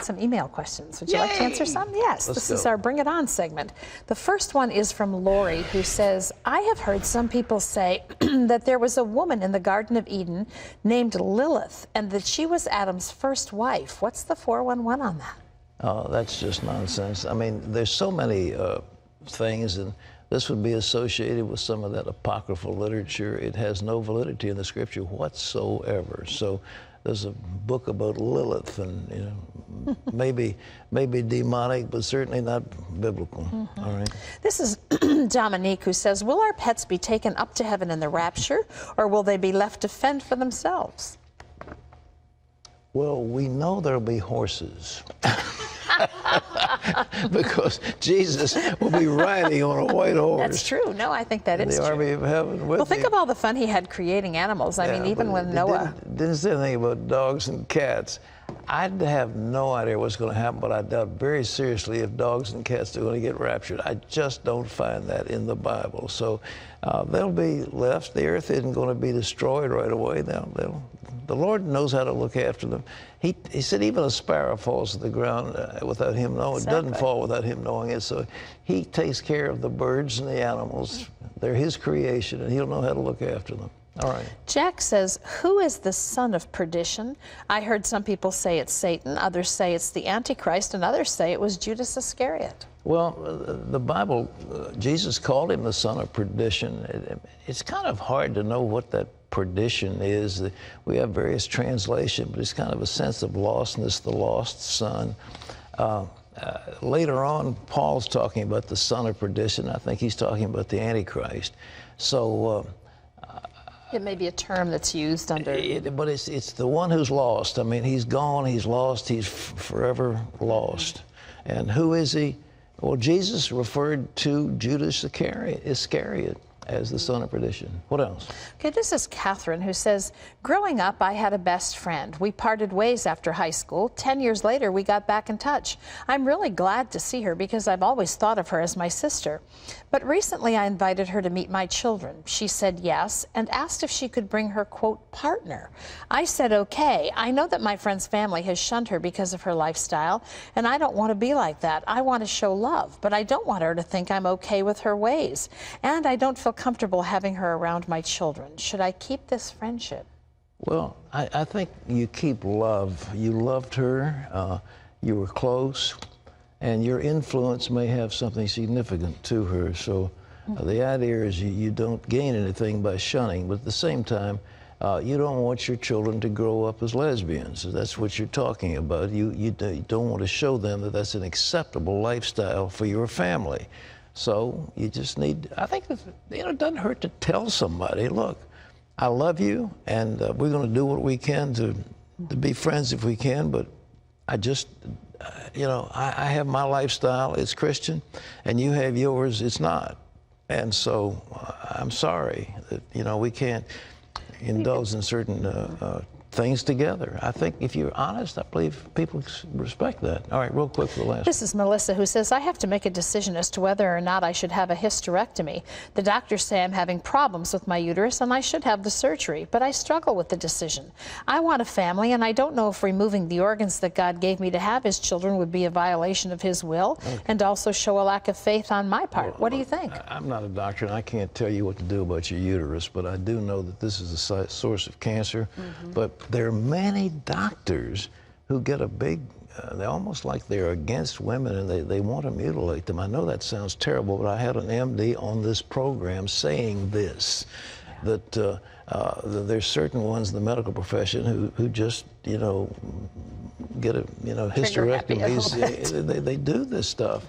some email questions. Would you like to answer some? Yes, this is our Bring It On segment. The first one is from Lori, who says, I have heard some people say that there was a woman in the Garden of Eden named Lilith, and that she was Adam's first wife. What's the 411 on that? Oh, that's just nonsense. I mean, there's so many things, and this would be associated with some of that apocryphal literature. It has no validity in the Scripture whatsoever. So there's a book about Lilith, and you know, maybe demonic, but certainly not biblical. All right. This is Dominique, who says, will our pets be taken up to heaven in the rapture, or will they be left to fend for themselves? Well, we know there'll be horses. Because Jesus will be riding on a white horse. That's true. No, I think that is true. The army of heaven with think of all the fun he had creating animals. I mean, even when Noah... Didn't say anything about dogs and cats. I'd have no idea what's going to happen, but I doubt very seriously if dogs and cats are going to get raptured. I just don't find that in the Bible. So they'll be left. The earth isn't going to be destroyed right away. The Lord knows how to look after them. He said even a sparrow falls to the ground without him knowing. Exactly. It doesn't fall without him knowing it. So he takes care of the birds and the animals. They're his creation, and he'll know how to look after them. All right. Jack says, who is the son of perdition? I heard some people say it's Satan, others say it's the Antichrist, and others say it was Judas Iscariot. Well, the Bible, Jesus called him the son of perdition. It's kind of hard to know what that perdition is. We have various translations, but it's kind of a sense of lostness, the lost son. Later on, Paul's talking about the son of perdition. I think he's talking about the Antichrist. So... it may be a term that's used under... but it's the one who's lost. I mean, he's gone, he's lost, he's forever lost. And who is he? Well, Jesus referred to Judas Iscariot as the son of perdition. What else? Okay, this is Catherine, who says, growing up, I had a best friend. We parted ways after high school. 10 years later, we got back in touch. I'm really glad to see her because I've always thought of her as my sister. But recently, I invited her to meet my children. She said yes and asked if she could bring her, quote, partner. I said okay. I know that my friend's family has shunned her because of her lifestyle, and I don't want to be like that. I want to show love, but I don't want her to think I'm okay with her ways. And I don't feel comfortable having her around my children. Should I keep this friendship? Well, I think you keep love. You loved her, you were close, and your influence may have something significant to her. So the idea is you don't gain anything by shunning, but at the same time, you don't want your children to grow up as lesbians. That's what you're talking about. You don't want to show them that that's an acceptable lifestyle for your family. So you just need, I think, it doesn't hurt to tell somebody, look, I love you, and we're going to do what we can to be friends if we can, but I just, I have my lifestyle, it's Christian, and you have yours, it's not. And so I'm sorry that, we can't indulge in certain things together. I think if you're honest, I believe people respect that. All right, real quick for the last. This is Melissa, who says, I have to make a decision as to whether or not I should have a hysterectomy. The doctors say I'm having problems with my uterus and I should have the surgery, but I struggle with the decision. I want a family, and I don't know if removing the organs that God gave me to have his children would be a violation of his will and also show a lack of faith on my part. Well, what do you think? I'm not a doctor, and I can't tell you what to do about your uterus, but I do know that this is a source of cancer. But there are many doctors who get a big, they're almost like they're against women and they want to mutilate them. I know that sounds terrible, but I had an MD on this program saying this, that there's certain ones in the medical profession who just, get hysterectomies. They do this stuff.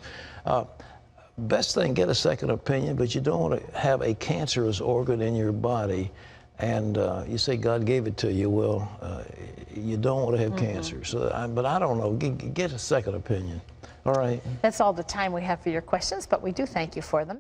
Best thing, get a second opinion, but you don't want to have a cancerous organ in your body. And you say God gave it to you. Well, you don't want to have cancer. So, but I don't know. Get a second opinion. All right. That's all the time we have for your questions, but we do thank you for them.